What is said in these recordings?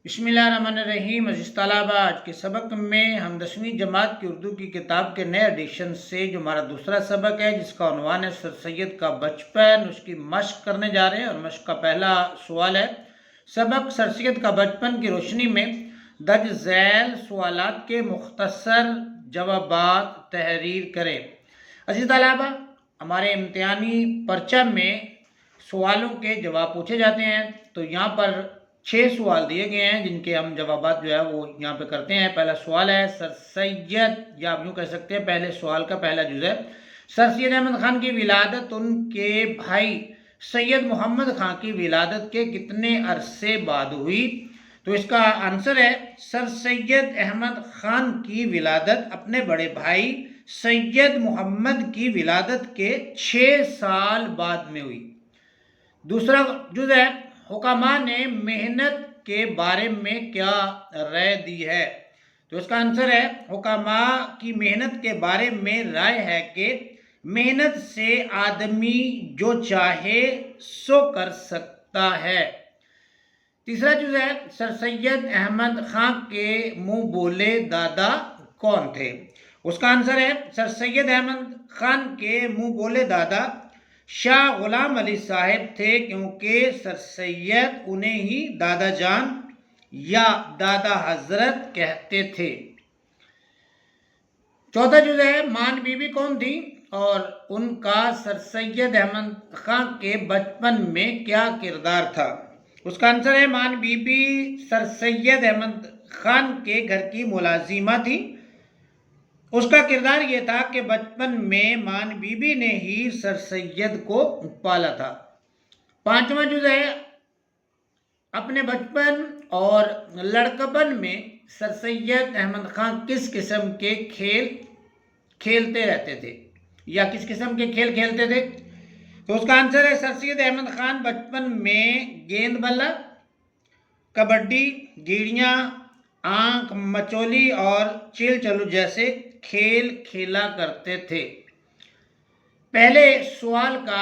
بسم اللہ الرحمن الرحیم۔ عزیز طلبہ، آج کے سبق میں ہم 10ویں جماعت کی اردو کی کتاب کے نئے ایڈیشن سے جو ہمارا دوسرا سبق ہے جس کا عنوان ہے سر سید کا بچپن، اس کی مشق کرنے جا رہے ہیں۔ اور مشق کا پہلا سوال ہے، سبق سر سید کا بچپن کی روشنی میں درج ذیل سوالات کے مختصر جوابات تحریر کریں۔ عزیز طلبہ، ہمارے امتحانی پرچہ میں سوالوں کے جواب پوچھے جاتے ہیں، تو یہاں پر 6 سوال دیے گئے ہیں جن کے ہم جوابات جو ہے وہ یہاں پہ کرتے ہیں۔ پہلا سوال ہے سر سید، یا آپ یوں کہہ سکتے ہیں پہلے سوال کا پہلا جز ہے، سر سید احمد خان کی ولادت ان کے بھائی سید محمد خان کی ولادت کے کتنے عرصے بعد ہوئی؟ تو اس کا آنسر ہے سر سید احمد خان کی ولادت اپنے بڑے بھائی سید محمد کی ولادت کے 6 سال بعد میں ہوئی۔ دوسرا جز ہے، حکماء نے محنت کے بارے میں کیا رائے دی ہے؟ تو اس کا آنسر ہے حکماء کی محنت کے بارے میں رائے ہے کہ محنت سے آدمی جو چاہے سو کر سکتا ہے۔ تیسرا جز ہے، سر سید احمد خان کے منہ بولے دادا کون تھے؟ اس کا آنسر ہے سر سید احمد خان کے منہ بولے دادا شاہ غلام علی صاحب تھے، کیونکہ سر سید انہیں ہی دادا جان یا دادا حضرت کہتے تھے۔ چوتھا جز ہے، مان بی بی کون تھی اور ان کا سر سید احمد خان کے بچپن میں کیا کردار تھا؟ اس کا آنسر ہے مان بی بی سر سید احمد خان کے گھر کی ملازمہ تھی۔ اس کا کردار یہ تھا کہ بچپن میں مان بی بی نے ہی سر سید کو پالا تھا۔ پانچواں جز ہے، اپنے بچپن اور لڑکپن میں سر سید احمد خان کس قسم کے کھیل کھیلتے رہتے تھے یا کس قسم کے کھیل کھیلتے تھے؟ تو اس کا آنسر ہے سر سید احمد خان بچپن میں گیند بلا، کبڈی، گیڑیاں، آنکھ مچولی اور چیل چلو جیسے کھیل کھیلا کرتے تھے۔ پہلے سوال کا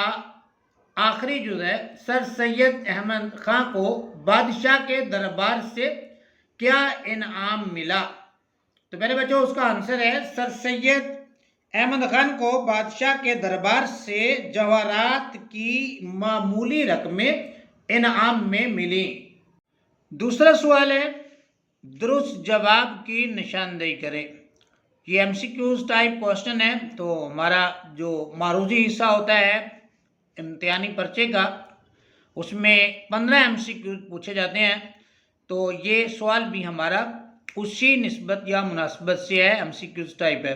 آخری جز ہے، سر سید احمد خان کو بادشاہ کے دربار سے کیا انعام ملا؟ تو میرے بچوں اس کا آنسر ہے سر سید احمد خان کو بادشاہ کے دربار سے جواہرات کی معمولی رقمیں انعام میں ملی۔ دوسرا سوال ہے، درست جواب کی نشاندہی کریں۔ یہ M C Qs type question ہے، تو ہمارا جو معروضی حصہ ہوتا ہے امتحانی پرچے کا، اس میں 15 ایم سی کیوز پوچھے جاتے ہیں، تو یہ سوال بھی ہمارا اسی نسبت یا مناسبت سے ہے، ایم سی کیوز ٹائپ ہے۔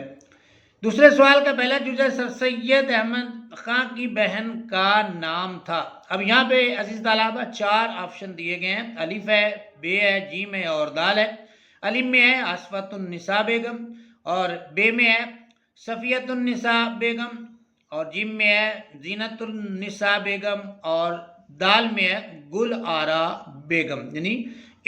دوسرے سوال کا پہلا جز ہے، سر سید احمد خان کی بہن کا نام تھا۔ اب یہاں پہ عزیز طلبہ 4 آپشن دیے گئے ہیں، الف ہے، بے ہے، جیم ہے اور دال ہے۔ الف میں ہے آصفۃ النساء بیگم، اور بے میں ہے صفیۃ النساء بیگم، اور جیم میں ہے زینت النساء بیگم، اور دال میں ہے گل آرا بیگم۔ یعنی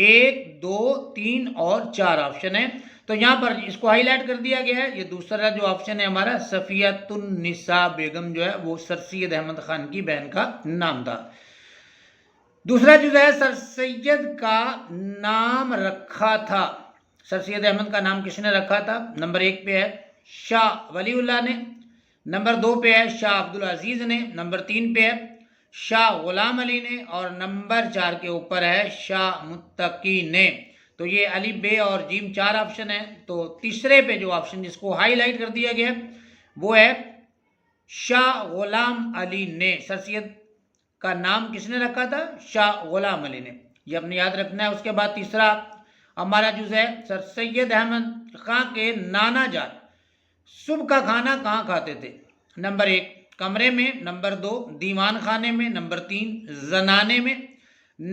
1، 2، 3 اور 4 آپشن ہیں، تو یہاں پر اس کو ہائی لائٹ کر دیا گیا ہے۔ یہ دوسرا جو آپشن ہے ہمارا صفیۃ النساء بیگم جو ہے وہ سر سید احمد خان کی بہن کا نام تھا۔ دوسرا جو ہے، سر سید کا نام رکھا تھا، سر سید احمد کا نام کس نے رکھا تھا؟ نمبر 1 پہ ہے شاہ ولی اللہ نے، نمبر 2 پہ ہے شاہ عبدالعزیز نے، نمبر 3 پہ ہے شاہ غلام علی نے، اور نمبر 4 کے اوپر ہے شاہ متقی نے۔ تو یہ الف، بے اور جیم 4 آپشن ہیں، تو تیسرے پہ جو آپشن جس کو ہائی لائٹ کر دیا گیا وہ ہے شاہ غلام علی نے۔ سر سید کا نام کس نے رکھا تھا؟ شاہ غلام علی نے، یہ اپنے یاد رکھنا ہے۔ اس کے بعد تیسرا ہمارا جز ہے، سر سید احمد خان کے نانا جان صبح کا کھانا کہاں کھاتے تھے؟ نمبر 1 کمرے میں، نمبر 2 دیوان خانے میں، نمبر 3 زنانے میں،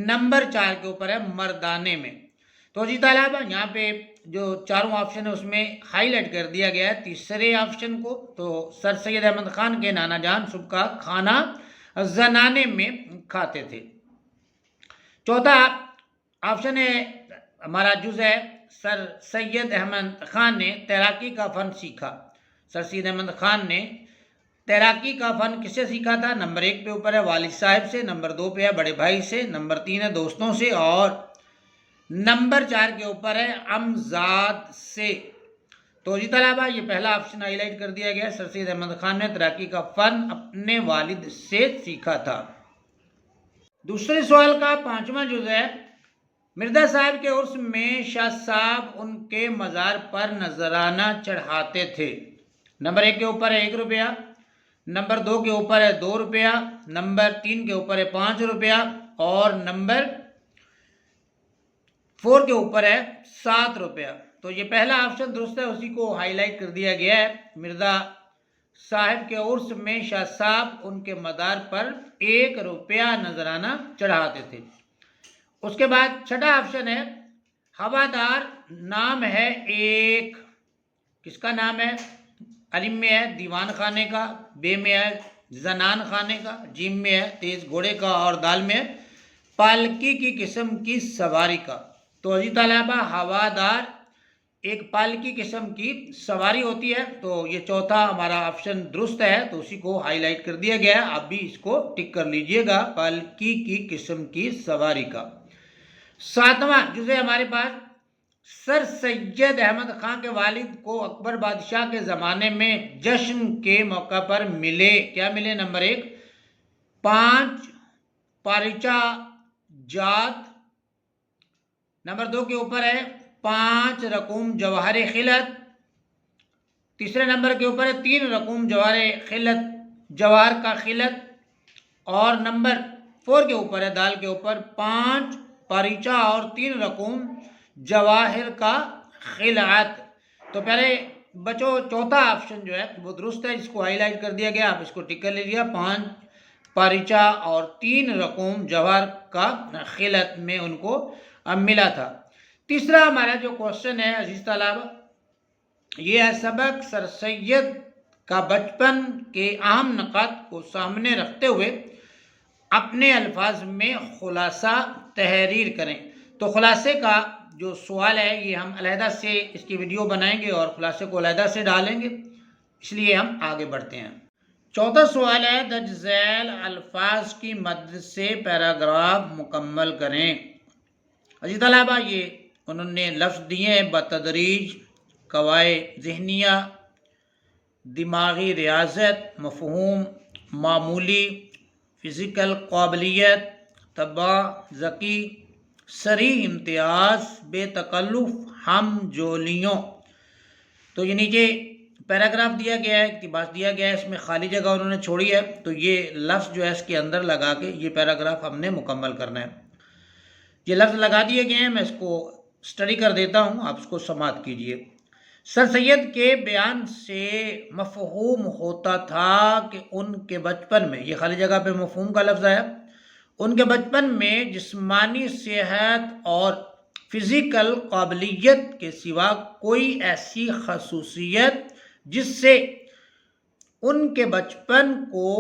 نمبر 4 کے اوپر ہے مردانے میں۔ تو جی طلبہ یہاں پہ جو چاروں آپشن ہے اس میں ہائی لائٹ کر دیا گیا ہے تیسرے آپشن کو، تو سر سید احمد خان کے نانا جان صبح کا کھانا زنانے میں کھاتے تھے۔ چوتھا آپشن ہے ہمارا جز ہے، سر سید احمد خان نے تیراکی کا فن سیکھا۔ سر سید احمد خان نے تیراکی کا فن کس سے سیکھا تھا؟ نمبر 1 پہ اوپر ہے والد صاحب سے، نمبر 2 پہ ہے بڑے بھائی سے، نمبر 3 ہے دوستوں سے، اور نمبر 4 کے اوپر ہے امزاد سے. تو جی طلبہ یہ پہلا آپشن ہائی لائٹ کر دیا گیا. سر سید احمد خان نے تیراکی کا فن اپنے والد سے سیکھا تھا. دوسرے سوال کا 5واں جزء ہے. مرزا صاحب کے عرس میں شاہ صاحب ان کے مزار پر نذرانہ چڑھاتے تھے. نمبر 1 کے اوپر ہے 1 روپیہ. نمبر 2 کے اوپر ہے 2 روپیہ. نمبر 3 کے اوپر ہے 5 روپیہ. اور نمبر 4 کے اوپر ہے 7 روپیہ. تو یہ پہلا آپشن درست ہے, اسی کو ہائی لائٹ کر دیا گیا ہے. مرزا صاحب کے عرس میں شاہ صاحب ان کے مزار پر 1 روپیہ نذرانہ چڑھاتے تھے. اس کے بعد چھٹا آپشن ہے ہوادار. نام ہے ایک, کس کا نام ہے؟ الف میں ہے دیوان خانے کا, بے میں ہے زنان خانے کا, جیم میں ہے تیز گھوڑے کا, اور دال میں ہے پالکی کی قسم کی سواری کا. تو عزیز طلبہ ہوادار ایک پالکی قسم کی سواری ہوتی ہے. تو یہ چوتھا ہمارا آپشن درست ہے, تو اسی کو ہائی لائٹ کر دیا گیا ہے. آپ بھی اس کو ٹک کر لیجئے گا, پالکی کی قسم کی سواری کا. 7واں جزء ہمارے پاس سر سید احمد خان کے والد کو اکبر بادشاہ کے زمانے میں جشن کے موقع پر ملے. کیا ملے؟ نمبر 1 5 پاریچا جات. نمبر 2 کے اوپر ہے 5 رقوم جواہر خلعت. تیسرے نمبر کے اوپر ہے 3 رقوم جواہر خلعت, جواہر کا خلعت. اور نمبر 4 کے اوپر ہے دال کے اوپر 5 پاریچا اور 3 رقوم جواہر کا خلعت. تو پہلے بچو چوتھا آپشن جو ہے وہ درست ہے, اس کو ہائی لائٹ کر دیا گیا. آپ اس کو ٹک کر لیجیے. 5 پاریچا اور 3 رقوم جواہر کا خلعت میں ان کو ملا تھا. تیسرا ہمارا جو کوشچن ہے عزیز طلبہ, یہ ہے سبق سر سید کا بچپن کے اہم نکات کو سامنے رکھتے ہوئے اپنے الفاظ میں خلاصہ تحریر کریں. تو خلاصے کا جو سوال ہے یہ ہم علیحدہ سے اس کی ویڈیو بنائیں گے اور خلاصے کو علیحدہ سے ڈالیں گے, اس لیے ہم آگے بڑھتے ہیں. چوتھا سوال ہے درج ذیل الفاظ کی مدد سے پیراگراف مکمل کریں. عزیز طلبہ یہ انہوں نے لفظ دیے ہیں بتدریج, قواعد ذہنیہ, دماغی ریاضت, مفہوم, معمولی, فزیکل قابلیت, طبع, ذکی, سریع امتیاز, بے تکلف, ہم جولیوں. تو یہ نیچے پیراگراف دیا گیا ہے, اقتباس دیا گیا ہے, اس میں خالی جگہ انہوں نے چھوڑی ہے. تو یہ لفظ جو ہے اس کے اندر لگا کے یہ پیراگراف ہم نے مکمل کرنا ہے. یہ لفظ لگا دیے گئے ہیں, میں اس کو سٹڈی کر دیتا ہوں, آپ اس کو سماعت کیجئے. سر سید کے بیان سے مفہوم ہوتا تھا کہ ان کے بچپن میں, یہ خالی جگہ پہ مفہوم کا لفظ آیا, ان کے بچپن میں جسمانی صحت اور فزیکل قابلیت کے سوا کوئی ایسی خصوصیت جس سے ان کے بچپن کو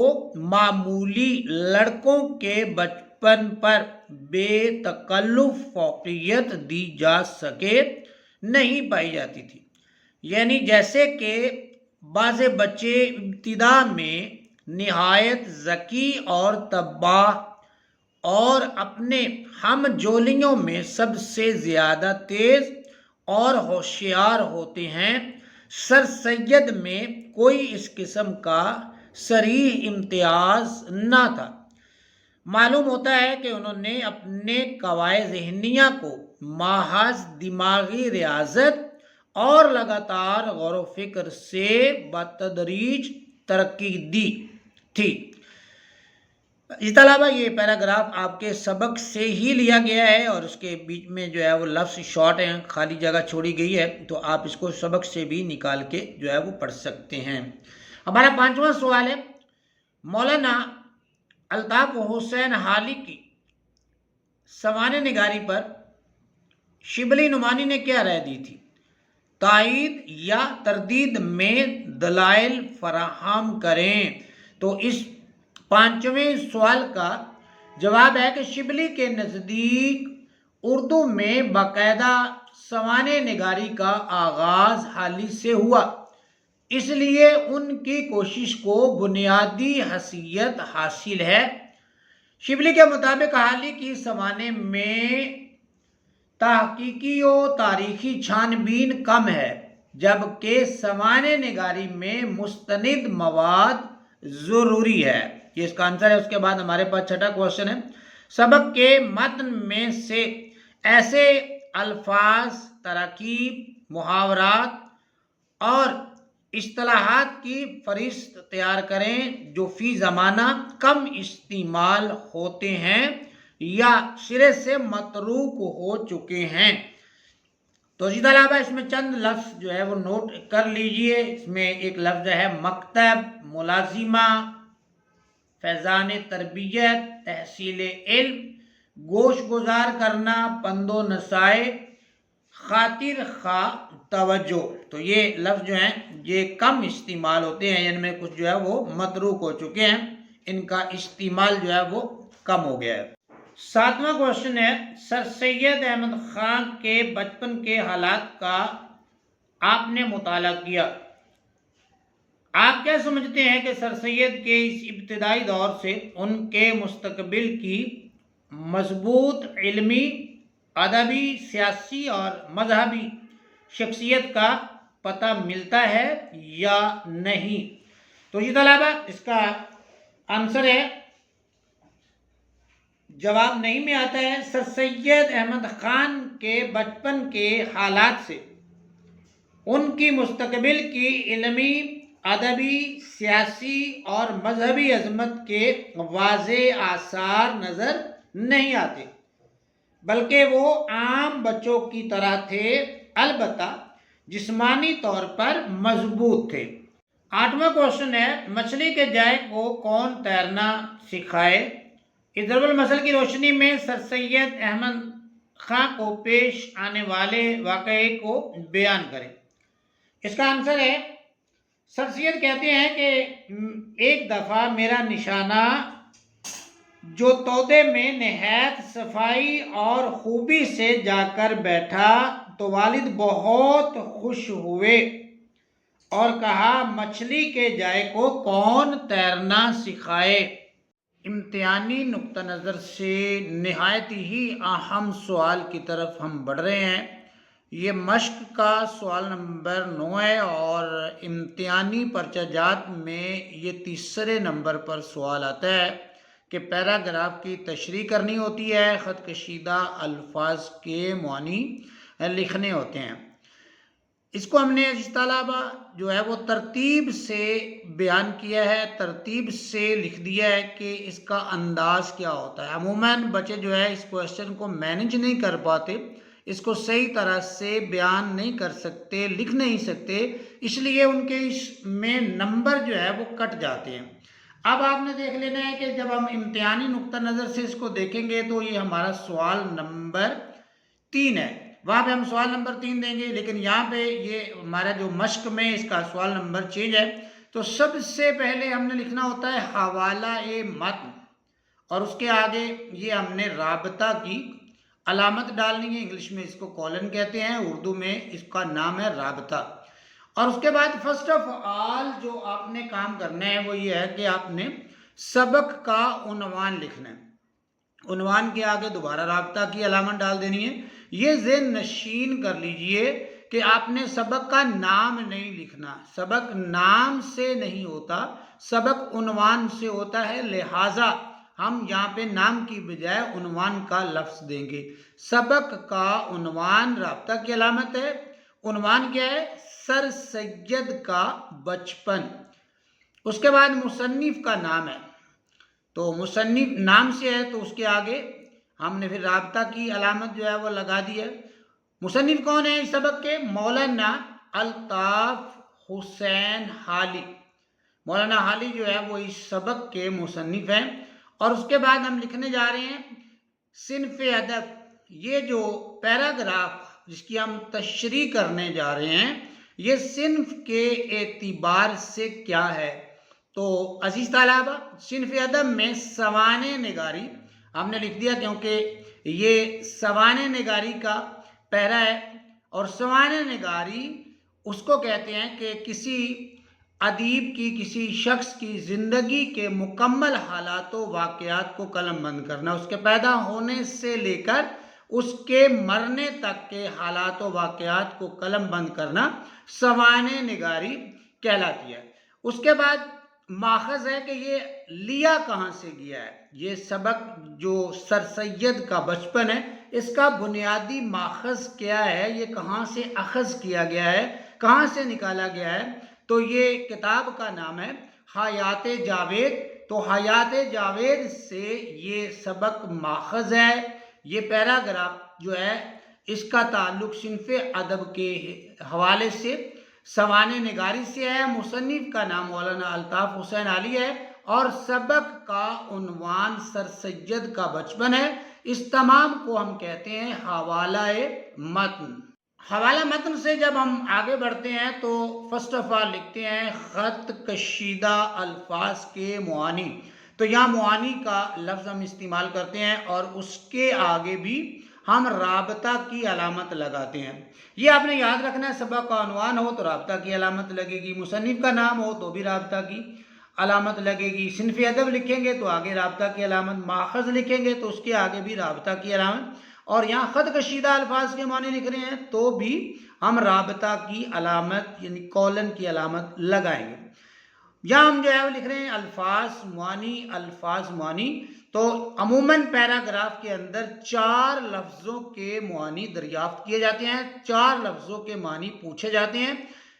معمولی لڑکوں کے بچپن پر بے تکلف فوقیت دی جا سکے نہیں پائی جاتی تھی. یعنی جیسے کہ بعض بچے ابتدا میں نہایت ذکی اور طبع اور اپنے ہم جولیوں میں سب سے زیادہ تیز اور ہوشیار ہوتے ہیں, سر سید میں کوئی اس قسم کا صریح امتیاز نہ تھا. معلوم ہوتا ہے کہ انہوں نے اپنے قواعد ذہنیہ کو محض دماغی ریاضت اور لگاتار غور و فکر سے بتدریج ترقی دی تھی. اس طلبہ یہ پیراگراف آپ کے سبق سے ہی لیا گیا ہے اور اس کے بیچ میں جو ہے وہ لفظ شارٹ ہیں, خالی جگہ چھوڑی گئی ہے, تو آپ اس کو سبق سے بھی نکال کے جو ہے وہ پڑھ سکتے ہیں. ہمارا 5واں سوال ہے مولانا الطاف حسین حالی کی سوانح نگاری پر شبلی نعمانی نے کیا رائے دی تھی؟ تائید یا تردید میں دلائل فراہم کریں. تو اس 5ویں سوال کا جواب ہے کہ شبلی کے نزدیک اردو میں باقاعدہ سوانح نگاری کا آغاز حالی سے ہوا, اس لیے ان کی کوشش کو بنیادی حیثیت حاصل ہے. شبلی کے مطابق حالی کی سوانح میں تحقیقی و تاریخی چھان بین کم ہے جبکہ سوانح نگاری میں مستند مواد ضروری ہے. یہ اس کا آنسر ہے. اس کے بعد ہمارے پاس چھٹا کوشچن ہے. سبق کے متن میں سے ایسے الفاظ، تراکیب، محاورات اور اصطلاحات کی فہرست تیار کریں جو فی زمانہ کم استعمال ہوتے ہیں یا سرے سے متروک ہو چکے ہیں. تو جی طلبہ اس میں چند لفظ جو ہے وہ نوٹ کر لیجئے. اس میں ایک لفظ ہے مکتب، ملازمہ، فیضان تربیت، تحصیل علم، گوش گزار کرنا، پند و نصائح، خاطر خواہ توجہ. تو یہ لفظ جو ہیں یہ کم استعمال ہوتے ہیں، ان میں کچھ جو ہے وہ متروک ہو چکے ہیں، ان کا استعمال جو ہے وہ کم ہو گیا ہے. ساتواں کوشچن ہے سر سید احمد خان کے بچپن کے حالات کا آپ نے مطالعہ کیا. آپ کیا سمجھتے ہیں کہ سر سید کے اس ابتدائی دور سے ان کے مستقبل کی مضبوط علمی، ادبی، سیاسی اور مذہبی شخصیت کا پتہ ملتا ہے یا نہیں؟ تو یہ طلبہ اس کا آنسر ہے، جواب نہیں میں آتا ہے. سر سید احمد خان کے بچپن کے حالات سے ان کی مستقبل کی علمی، ادبی، سیاسی اور مذہبی عظمت کے واضح آثار نظر نہیں آتے، بلکہ وہ عام بچوں کی طرح تھے، البتہ جسمانی طور پر مضبوط تھے. آٹھواں کوشچن ہے مچھلی کے جائے کو کون تیرنا سکھائے؟ اس ضرب المثل کی روشنی میں سر سید احمد خان کو پیش آنے والے واقعے کو بیان کریں. اس کا آنسر ہے، سر سید کہتے ہیں کہ ایک دفعہ میرا نشانہ جو تودے میں نہایت صفائی اور خوبی سے جا کر بیٹھا تو والد بہت خوش ہوئے اور کہا مچھلی کے جائے کو کون تیرنا سکھائے؟ امتحانی نقطہ نظر سے نہایت ہی اہم سوال کی طرف ہم بڑھ رہے ہیں. یہ مشق کا سوال نمبر 9 ہے اور امتحانی پرچہ جات میں یہ تیسرے نمبر پر سوال آتا ہے کہ پیراگراف کی تشریح کرنی ہوتی ہے، خط کشیدہ الفاظ کے معنی لکھنے ہوتے ہیں. اس کو ہم نے اس طلبہ جو ہے وہ ترتیب سے بیان کیا ہے، ترتیب سے لکھ دیا ہے کہ اس کا انداز کیا ہوتا ہے. عموماً بچے جو ہے اس کوشچن کو مینج نہیں کر پاتے، اس کو صحیح طرح سے بیان نہیں کر سکتے، لکھ نہیں سکتے، اس لیے ان کے اس میں نمبر جو ہے وہ کٹ جاتے ہیں. اب آپ نے دیکھ لینا ہے کہ جب ہم امتحانی نقطہ نظر سے اس کو دیکھیں گے تو یہ ہمارا سوال نمبر 3 ہے، وہاں پہ ہم سوال نمبر 3 دیں گے، لیکن یہاں پہ یہ ہمارا جو مشق میں اس کا سوال نمبر چینج ہے. تو سب سے پہلے ہم نے لکھنا ہوتا ہے حوالہ متن، اور اس کے آگے یہ ہم نے رابطہ کی علامت ڈالنی ہے. انگلش میں اس کو کالن کہتے ہیں، اردو میں اس کا نام ہے رابطہ. اور اس کے بعد فرسٹ آف آل جو آپ نے کام کرنا ہے وہ یہ ہے کہ آپ نے سبق کا عنوان لکھنا ہے. عنوان کے آگے دوبارہ رابطہ کی علامت ڈال دینی ہے. یہ ذہن نشین کر لیجئے کہ آپ نے سبق کا نام نہیں لکھنا، سبق نام سے نہیں ہوتا، سبق عنوان سے ہوتا ہے، لہٰذا ہم یہاں پہ نام کی بجائے عنوان کا لفظ دیں گے. سبق کا عنوان رابطہ کی علامت ہے. عنوان کیا ہے؟ سر سید کا بچپن. اس کے بعد مصنف کا نام ہے، تو مصنف نام سے ہے تو اس کے آگے ہم نے پھر رابطہ کی علامت جو ہے وہ لگا دی ہے. مصنف کون ہے اس سبق کے؟ مولانا الطاف حسین حالی. مولانا حالی جو ہے وہ اس سبق کے مصنف ہیں. اور اس کے بعد ہم لکھنے جا رہے ہیں صنف ادب. یہ جو پیراگراف جس کی ہم تشریح کرنے جا رہے ہیں یہ صنف کے اعتبار سے کیا ہے؟ تو عزیز طلبہ صنف ادب میں سوانح نگاری ہم نے لکھ دیا کیونکہ یہ سوانح نگاری کا پیرا ہے، اور سوانح نگاری اس کو کہتے ہیں کہ کسی ادیب کی، کسی شخص کی زندگی کے مکمل حالات و واقعات کو قلم بند کرنا، اس کے پیدا ہونے سے لے کر اس کے مرنے تک کے حالات و واقعات کو قلم بند کرنا سوانح نگاری کہلاتی ہے۔ اس کے بعد ماخذ ہے کہ یہ لیا کہاں سے گیا ہے۔ یہ سبق جو سر سید کا بچپن ہے، اس کا بنیادی ماخذ کیا ہے، یہ کہاں سے اخذ کیا گیا ہے، کہاں سے نکالا گیا ہے۔ تو یہ کتاب کا نام ہے حیات جاوید۔ تو حیات جاوید سے یہ سبق ماخذ ہے۔ یہ پیراگراف جو ہے اس کا تعلق صنف ادب کے حوالے سے سوانح نگاری سے ہے۔ مصنف کا نام مولانا الطاف حسین علی ہے اور سبق کا عنوان سر سید کا بچپن ہے۔ اس تمام کو ہم کہتے ہیں حوالہ متن۔ حوالہ متن سے جب ہم آگے بڑھتے ہیں تو فرسٹ آف آل لکھتے ہیں خط کشیدہ الفاظ کے معانی۔ تو یہاں معانی کا لفظ ہم استعمال کرتے ہیں اور اس کے آگے بھی ہم رابطہ کی علامت لگاتے ہیں۔ یہ آپ نے یاد رکھنا ہے، سبق کا عنوان ہو تو رابطہ کی علامت لگے گی، مصنف کا نام ہو تو بھی رابطہ کی علامت لگے گی، صنف ادب لکھیں گے تو آگے رابطہ کی علامت، ماخذ لکھیں گے تو اس کے آگے بھی رابطہ کی علامت، اور یہاں خط کشیدہ الفاظ کے معنی لکھ رہے ہیں تو بھی ہم رابطہ کی علامت یعنی کولن کی علامت لگائیں گے۔ یہاں ہم جو ہے وہ لکھ رہے ہیں الفاظ معانی۔ تو عموماً پیراگراف کے اندر 4 لفظوں کے معنی دریافت کیے جاتے ہیں، 4 لفظوں کے معنی پوچھے جاتے ہیں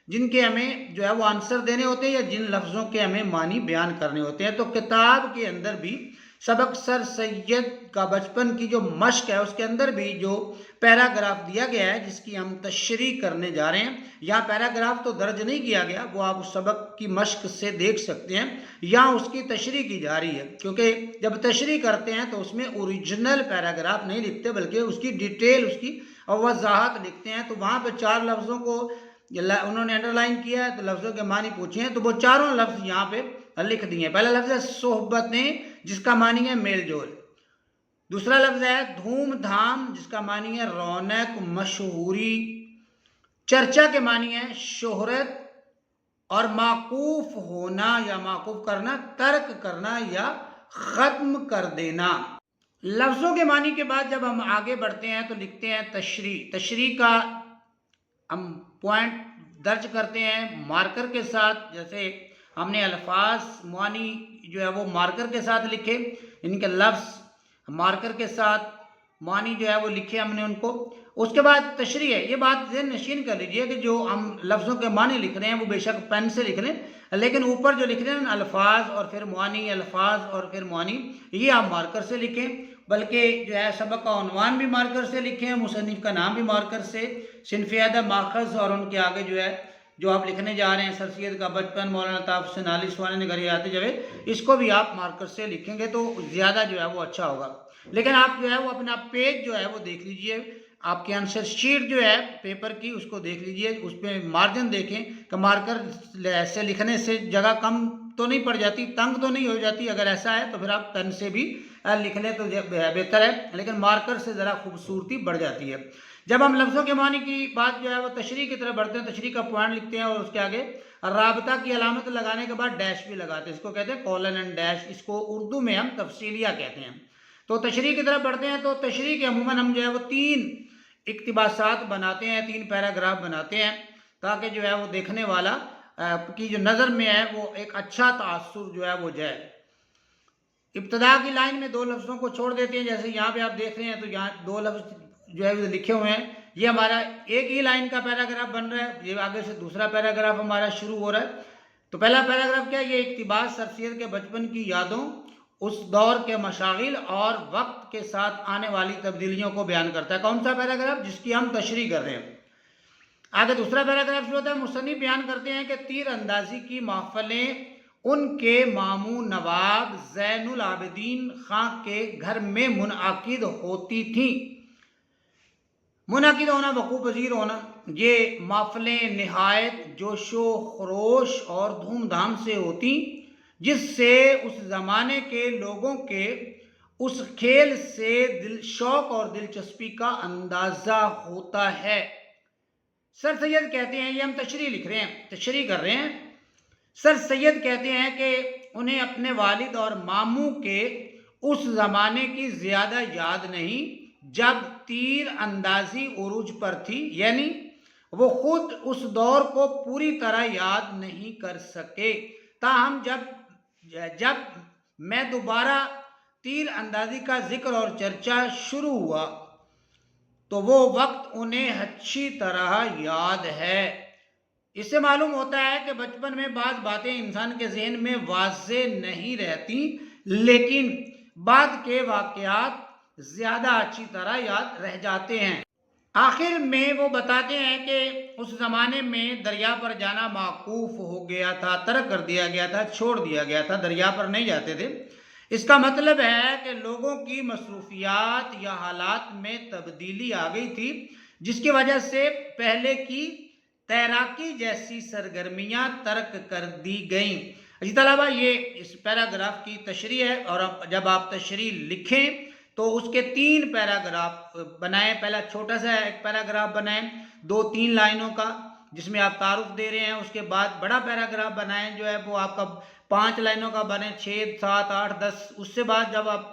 جن کے ہمیں جو ہے وہ آنسر دینے ہوتے ہیں یا جن لفظوں کے ہمیں معنی بیان کرنے ہوتے ہیں۔ تو کتاب کے اندر بھی سبق سر سید کا بچپن کی جو مشق ہے اس کے اندر بھی جو پیراگراف دیا گیا ہے جس کی ہم تشریح کرنے جا رہے ہیں، یہاں پیراگراف تو درج نہیں کیا گیا، وہ آپ اس سبق کی مشق سے دیکھ سکتے ہیں، یہاں اس کی تشریح کی جا رہی ہے، کیونکہ جب تشریح کرتے ہیں تو اس میں اوریجنل پیراگراف نہیں لکھتے بلکہ اس کی ڈیٹیل، اس کی وضاحت لکھتے ہیں۔ تو وہاں پہ 4 لفظوں کو انہوں نے انڈرلائن کیا ہے، تو لفظوں کے معنی پوچھے ہیں تو وہ چاروں لفظ یہاں پہ لکھ دیے ہیں۔ پہلا لفظ ہے صحبتیں جس کا معنی ہے میل جول، دوسرا لفظ ہے دھوم دھام جس کا معنی ہے رونق مشہوری، چرچا کے معنی ہے شہرت، اور معقوف ہونا یا معقوف کرنا، ترک کرنا یا ختم کر دینا۔ لفظوں کے معنی کے بعد جب ہم آگے بڑھتے ہیں تو لکھتے ہیں تشریح کا ہم پوائنٹ درج کرتے ہیں مارکر کے ساتھ، جیسے ہم نے الفاظ معانی جو ہے وہ مارکر کے ساتھ لکھے، ان کے لفظ مارکر کے ساتھ معنی جو ہے وہ لکھے ہم نے ان کو۔ اس کے بعد تشریح ہے، یہ بات ذہن نشین کر لیجئے کہ جو ہم لفظوں کے معنی لکھ رہے ہیں وہ بے شک پین سے لکھ لیں، لیکن اوپر جو لکھ رہے ہیں الفاظ اور پھر معنی، الفاظ اور پھر معنی، یہ آپ مارکر سے لکھیں، بلکہ جو ہے سبق کا عنوان بھی مارکر سے لکھیں، مصنف کا نام بھی مارکر سے، صنف ادب، ماخذ اور ان کے آگے جو ہے جو آپ لکھنے جا رہے ہیں سر سید کا بچپن، مولانا الطاف حسین علی، سوانح نگاری حیات جاوید، اس کو بھی آپ مارکر سے لکھیں گے تو زیادہ جو ہے وہ اچھا ہوگا۔ لیکن آپ جو ہے وہ اپنا پیج جو ہے وہ دیکھ لیجئے، آپ کی آنسر شیٹ جو ہے پیپر کی اس کو دیکھ لیجئے، اس پہ مارجن دیکھیں کہ مارکر سے لکھنے سے جگہ کم تو نہیں پڑ جاتی، تنگ تو نہیں ہو جاتی، اگر ایسا ہے تو پھر آپ پین سے بھی لکھ لیں تو بہتر ہے، لیکن مارکر سے ذرا خوبصورتی بڑھ جاتی ہے۔ جب ہم لفظوں کے معنی کی بات جو ہے وہ تشریح کی طرف بڑھتے ہیں، تشریح کا پوائنٹ لکھتے ہیں اور اس کے آگے رابطہ کی علامت لگانے کے بعد ڈیش بھی لگاتے ہیں، اس کو کہتے ہیں کولن اینڈ ڈیش، اس کو اردو میں ہم تفصیلیہ کہتے ہیں۔ تو تشریح کی طرف بڑھتے ہیں تو تشریح کے عموماً ہم جو ہے وہ 3 اقتباسات بناتے ہیں، 3 پیراگراف بناتے ہیں تاکہ جو ہے وہ دیکھنے والا کی جو نظر میں ہے وہ ایک اچھا تاثر جو ہے وہ جائے۔ ابتدا کی لائن میں 2 لفظوں کو چھوڑ دیتے ہیں، جیسے یہاں پہ آپ دیکھ رہے ہیں تو یہاں 2 لفظ جو ہے لکھے ہوئے ہیں، یہ ہمارا ایک ہی لائن کا پیراگراف بن رہا ہے، یہ آگے سے دوسرا پیراگراف ہمارا شروع ہو رہا ہے۔ تو پہلا پیراگراف کیا ہے؟ یہ اقتباس سر سید کے بچپن کی یادوں، اس دور کے مشاغل اور وقت کے ساتھ آنے والی تبدیلیوں کو بیان کرتا ہے۔ کون سا پیراگراف؟ جس کی ہم تشریح کر رہے ہیں۔ آگے دوسرا پیراگراف شروع ہوتا ہے، مصنف بیان کرتے ہیں کہ تیر اندازی کی محفلیں ان کے ماموں نواب زین العابدین خاں کے گھر میں منعقد ہوتی تھیں۔ منعقد ہونا، وقوع پذیر ہونا، یہ محفلیں نہایت جوش و خروش اور دھوم دھام سے ہوتی، جس سے اس زمانے کے لوگوں کے اس کھیل سے شوق اور دلچسپی کا اندازہ ہوتا ہے۔ سر سید کہتے ہیں، یہ ہم تشریح لکھ رہے ہیں، تشریح کر رہے ہیں، سر سید کہتے ہیں کہ انہیں اپنے والد اور ماموں کے اس زمانے کی زیادہ یاد نہیں، جب تیر اندازی عروج پر تھی، یعنی وہ خود اس دور کو پوری طرح یاد نہیں کر سکے، تاہم جب میں دوبارہ تیر اندازی کا ذکر اور چرچا شروع ہوا تو وہ وقت انہیں اچھی طرح یاد ہے۔ اس سے معلوم ہوتا ہے کہ بچپن میں بعض باتیں انسان کے ذہن میں واضح نہیں رہتی، لیکن بعد کے واقعات زیادہ اچھی طرح یاد رہ جاتے ہیں۔ آخر میں وہ بتاتے ہیں کہ اس زمانے میں دریا پر جانا موقوف ہو گیا تھا، ترک کر دیا گیا تھا، چھوڑ دیا گیا تھا، دریا پر نہیں جاتے تھے۔ اس کا مطلب ہے کہ لوگوں کی مصروفیات یا حالات میں تبدیلی آ گئی تھی، جس کی وجہ سے پہلے کی تیراکی جیسی سرگرمیاں ترک کر دی گئیں۔ اسی طلبہ، یہ اس پیراگراف کی تشریح ہے، اور جب آپ تشریح لکھیں تو اس کے 3 پیراگراف بنائیں۔ پہلا چھوٹا سا ایک پیراگراف بنائیں 2-3 لائنوں کا، جس میں آپ تعارف دے رہے ہیں۔ اس کے بعد بڑا پیراگراف بنائیں جو ہے وہ آپ کا 5 لائنوں کا بنے، 6, 7, 8, 10۔ اس سے بعد جب آپ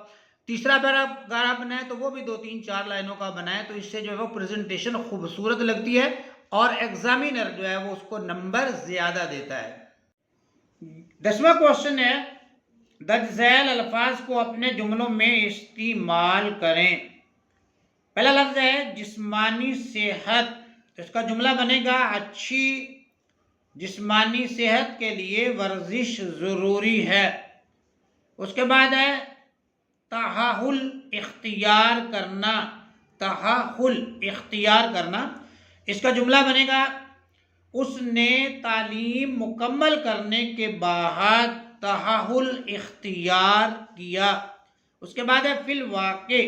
تیسرا پیراگراف بنائیں تو وہ بھی 2-3-4 لائنوں کا بنائیں، تو اس سے جو ہے وہ پریزنٹیشن خوبصورت لگتی ہے اور ایگزامینر جو ہے وہ اس کو نمبر زیادہ دیتا ہے۔ 10واں کوشچن ہے، درج ذیل الفاظ کو اپنے جملوں میں استعمال کریں۔ پہلا لفظ ہے جسمانی صحت، اس کا جملہ بنے گا اچھی جسمانی صحت کے لیے ورزش ضروری ہے۔ اس کے بعد ہے تحول اختیار کرنا، تحول اختیار کرنا، اس کا جملہ بنے گا اس نے تعلیم مکمل کرنے کے بعد تحول اختیار کیا۔ اس کے بعد ہے فی الواقع،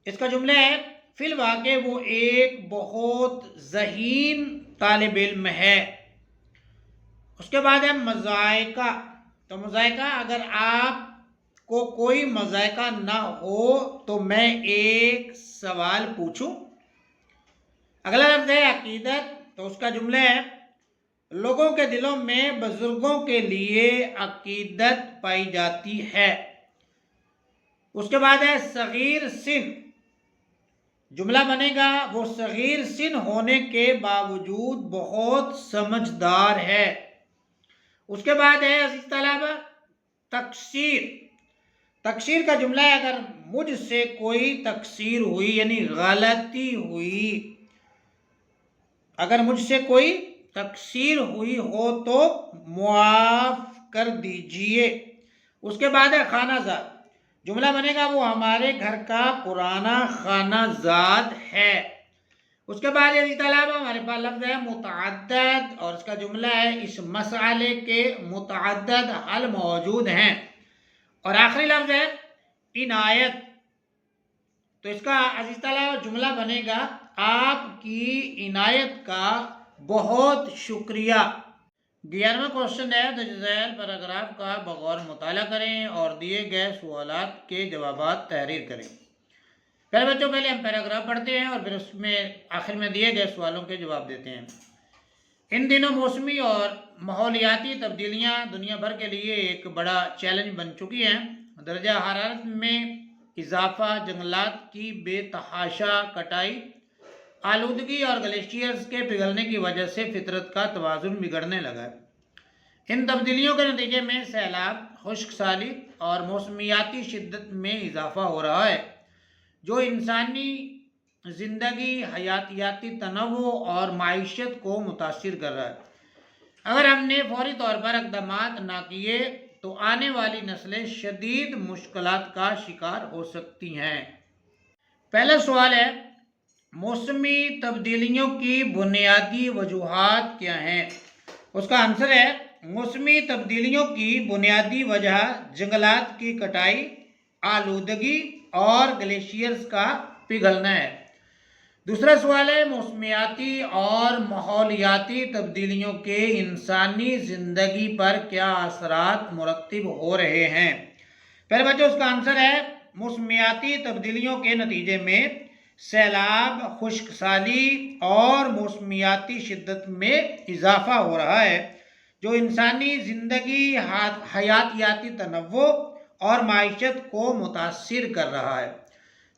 اس کا جملہ ہے فی الواقع وہ ایک بہت ذہین طالب علم ہے۔ اس کے بعد ہے مذائقہ، تو مذائقہ، اگر آپ کو کوئی مذائقہ نہ ہو تو میں ایک سوال پوچھوں۔ اگلا لفظ ہے عقیدت، تو اس کا جملہ ہے لوگوں کے دلوں میں بزرگوں کے لیے عقیدت پائی جاتی ہے۔ اس کے بعد ہے صغیر سن، جملہ بنے گا وہ صغیر سن ہونے کے باوجود بہت سمجھدار ہے۔ اس کے بعد ہے عزیز طلبہ تقصیر، تقصیر کا جملہ ہے اگر مجھ سے کوئی تقصیر ہوئی یعنی غلطی ہوئی، اگر مجھ سے کوئی تقصیر ہوئی ہو تو معاف کر دیجئے۔ اس کے بعد ہے خانہ زاد، جملہ بنے گا وہ ہمارے گھر کا پرانا خانہ زاد ہے۔ اس کے بعد یہ طلبہ ہمارے پاس لفظ ہے متعدد، اور اس کا جملہ ہے اس مسئلے کے متعدد حل موجود ہیں۔ اور آخری لفظ ہے عنایت، تو اس کا عزیز طلبہ جملہ بنے گا آپ کی عنایت کا بہت شکریہ۔ 11واں کوشچن ہے، درج ذیل پیراگراف کا بغور مطالعہ کریں اور دیے گئے سوالات کے جوابات تحریر کریں۔ پہلے بچوں، پہلے ہم پیراگراف پڑھتے ہیں اور پھر اس میں آخر میں دیے گئے سوالوں کے جواب دیتے ہیں۔ ان دنوں موسمی اور ماحولیاتی تبدیلیاں دنیا بھر کے لیے ایک بڑا چیلنج بن چکی ہیں۔ درجہ حرارت میں اضافہ، جنگلات کی بے تحاشا کٹائی، آلودگی اور گلیشیئرز کے پگھلنے کی وجہ سے فطرت کا توازن بگڑنے لگا ہے۔ ان تبدیلیوں کے نتیجے میں سیلاب، خشک سالی اور موسمیاتی شدت میں اضافہ ہو رہا ہے، جو انسانی زندگی، حیاتیاتی تنوع اور معیشت کو متاثر کر رہا ہے۔ اگر ہم نے فوری طور پر اقدامات نہ کیے تو آنے والی نسلیں شدید مشکلات کا شکار ہو سکتی ہیں۔ پہلا سوال ہے، موسمی تبدیلیوں کی بنیادی وجوہات کیا ہیں؟ اس کا آنسر ہے موسمی تبدیلیوں کی بنیادی وجہ جنگلات کی کٹائی، آلودگی اور گلیشیئرز کا پگھلنا ہے۔ دوسرا سوال ہے، موسمیاتی اور ماحولیاتی تبدیلیوں کے انسانی زندگی پر کیا اثرات مرتب ہو رہے ہیں؟ پہلے بچوں، اس کا آنسر ہے موسمیاتی تبدیلیوں کے نتیجے میں سیلاب، خشک سالی اور موسمیاتی شدت میں اضافہ ہو رہا ہے، جو انسانی زندگی، حیاتیاتی تنوع اور معیشت کو متاثر کر رہا ہے۔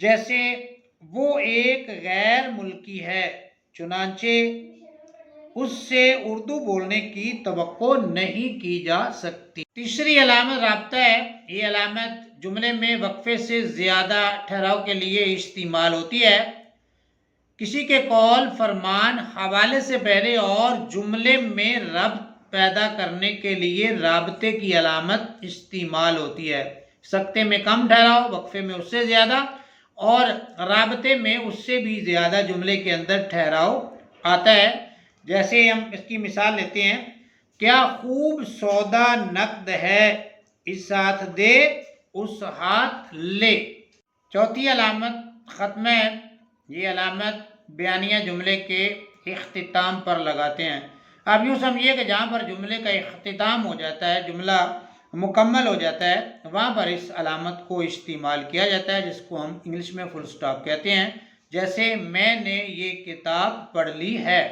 جیسے وہ ایک غیر ملکی ہے، چنانچہ اس سے اردو بولنے کی توقع نہیں کی جا سکتی۔ تیسری علامت رابطہ ہے۔ یہ علامت جملے میں وقفے سے زیادہ ٹھہراؤ کے لیے استعمال ہوتی ہے۔ کسی کے قول، فرمان، حوالے سے پہلے اور جملے میں ربط پیدا کرنے کے لیے رابطے کی علامت استعمال ہوتی ہے۔ سکتے میں کم ٹھہراؤ، وقفے میں اس سے زیادہ اور رابطے میں اس سے بھی زیادہ جملے کے اندر ٹھہراؤ آتا ہے۔ جیسے ہم اس کی مثال لیتے ہیں، کیا خوب سودا نقد ہے، اس ہاتھ دے اس ہاتھ لے۔ چوتھی علامت ختم ہے۔ یہ علامت بیانیہ جملے کے اختتام پر لگاتے ہیں۔ اب یوں سمجھیے کہ جہاں پر جملے کا اختتام ہو جاتا ہے، جملہ مکمل ہو جاتا ہے، وہاں پر اس علامت کو استعمال کیا جاتا ہے، جس کو ہم انگلش میں فل سٹاپ کہتے ہیں۔ جیسے میں نے یہ کتاب پڑھ لی ہے۔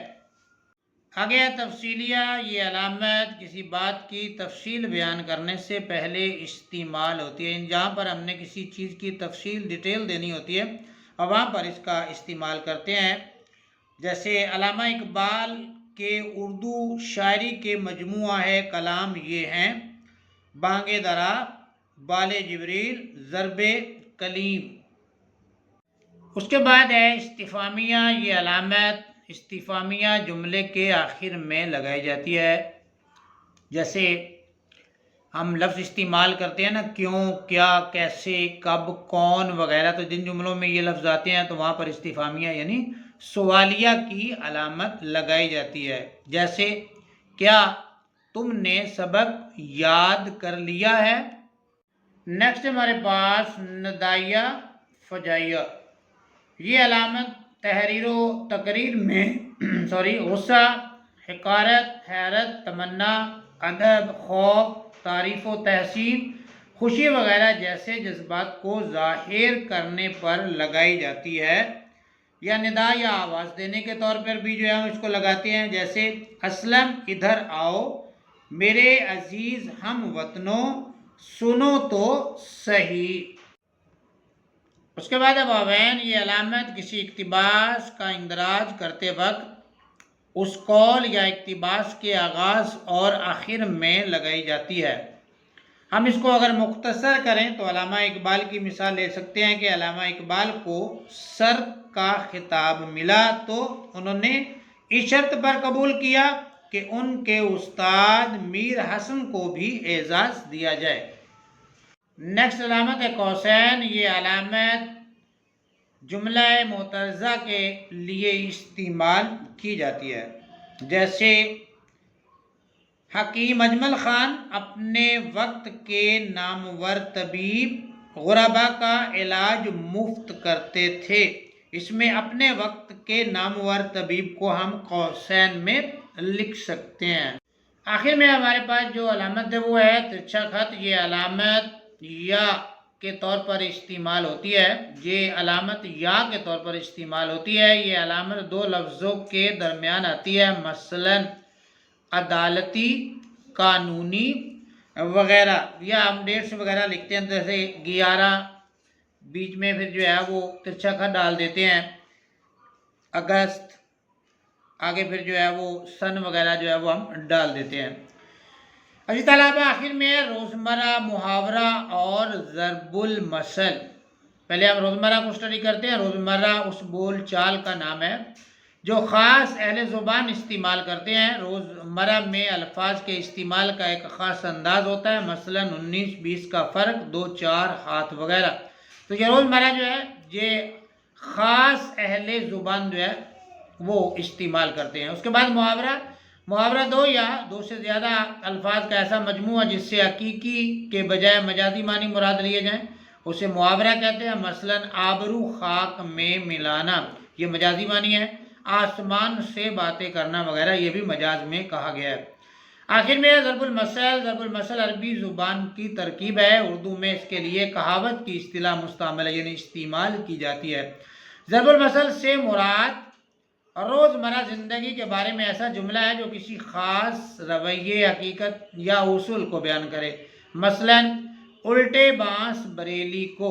آگے تفصیلیہ۔ یہ علامت کسی بات کی تفصیل بیان کرنے سے پہلے استعمال ہوتی ہے۔ جہاں پر ہم نے کسی چیز کی تفصیل ڈیٹیل دینی ہوتی ہے اور وہاں پر اس کا استعمال کرتے ہیں۔ جیسے علامہ اقبال کے اردو شاعری کے مجموعہ ہے کلام یہ ہیں: بانگ درا، بال جبریل، ضرب کلیم۔ اس کے بعد ہے استفہامیہ۔ یہ علامت استفہامیہ جملے کے آخر میں لگائی جاتی ہے۔ جیسے ہم لفظ استعمال کرتے ہیں نا، کیوں، کیا، کیسے، کب، کون وغیرہ، تو جن جملوں میں یہ لفظ آتے ہیں تو وہاں پر استفہامیہ یعنی سوالیہ کی علامت لگائی جاتی ہے۔ جیسے کیا تم نے سبق یاد کر لیا ہے۔ نیکسٹ ہمارے پاس ندائیہ فجائیہ۔ یہ علامت تحریر و تقریر میں غصہ، حقارت، حیرت، تمنا، ادب، خوف، تعریف و تحسین، خوشی وغیرہ جیسے جذبات کو ظاہر کرنے پر لگائی جاتی ہے۔ یا ندا یا آواز دینے کے طور پر بھی جو ہے ہم اس کو لگاتے ہیں۔ جیسے اسلم ادھر آؤ، میرے عزیز ہم وطنوں سنو تو صحیح۔ اس کے بعد ابوین۔ یہ علامت کسی اقتباس کا اندراج کرتے وقت اس قول یا اقتباس کے آغاز اور آخر میں لگائی جاتی ہے۔ ہم اس کو اگر مختصر کریں تو علامہ اقبال کی مثال لے سکتے ہیں کہ علامہ اقبال کو سر کا خطاب ملا تو انہوں نے اس شرط پر قبول کیا کہ ان کے استاد میر حسن کو بھی اعزاز دیا جائے۔ نیکسٹ علامت ہے قوسین۔ یہ علامت جملہ معترضہ کے لیے استعمال کی جاتی ہے۔ جیسے حکیم اجمل خان اپنے وقت کے نامور طبیب غربا کا علاج مفت کرتے تھے۔ اس میں اپنے وقت کے نامور طبیب کو ہم قوسین میں لکھ سکتے ہیں۔ آخر میں ہمارے پاس جو علامت ہے وہ ہے ترچھا خط۔ یہ علامت یا کے طور پر استعمال ہوتی ہے۔ یہ علامت یا کے طور پر استعمال ہوتی ہے۔ یہ علامت دو لفظوں کے درمیان آتی ہے، مثلا عدالتی، قانونی وغیرہ، یا ہم ڈیٹس وغیرہ لکھتے ہیں جیسے 11 بیچ میں پھر جو ہے وہ ترچھا خط ڈال دیتے ہیں، اگست، آگے پھر جو ہے وہ سن وغیرہ جو ہے وہ ہم ڈال دیتے ہیں۔ اسی طلبہ آخر میں روزمرہ محاورہ اور ضرب المثل۔ پہلے ہم روزمرہ کو اسٹڈی کرتے ہیں۔ روزمرہ اس بول چال کا نام ہے جو خاص اہل زبان استعمال کرتے ہیں۔ روزمرہ میں الفاظ کے استعمال کا ایک خاص انداز ہوتا ہے، مثلا 19-20 کا فرق، 2-4 ہاتھ وغیرہ۔ تو یہ روزمرہ جو ہے یہ خاص اہل زبان جو ہے وہ استعمال کرتے ہیں۔ اس کے بعد محاورہ دو یا دو سے زیادہ الفاظ کا ایسا مجموعہ جس سے حقیقی کے بجائے مجازی معنی مراد لیے جائیں اسے محاورہ کہتے ہیں۔ مثلا آبرو خاک میں ملانا، یہ مجازی معنی ہے۔ آسمان سے باتیں کرنا وغیرہ یہ بھی مجاز میں کہا گیا ہے۔ آخر میں ضرب المثل۔ ضرب المثل عربی زبان کی ترکیب ہے۔ اردو میں اس کے لیے کہاوت کی اصطلاح مستعمل ہے، یعنی استعمال کی جاتی ہے۔ ضرب المثل سے مراد روزمرہ زندگی کے بارے میں ایسا جملہ ہے جو کسی خاص رویے، حقیقت یا اصول کو بیان کرے۔ مثلا الٹے بانس بریلی کو،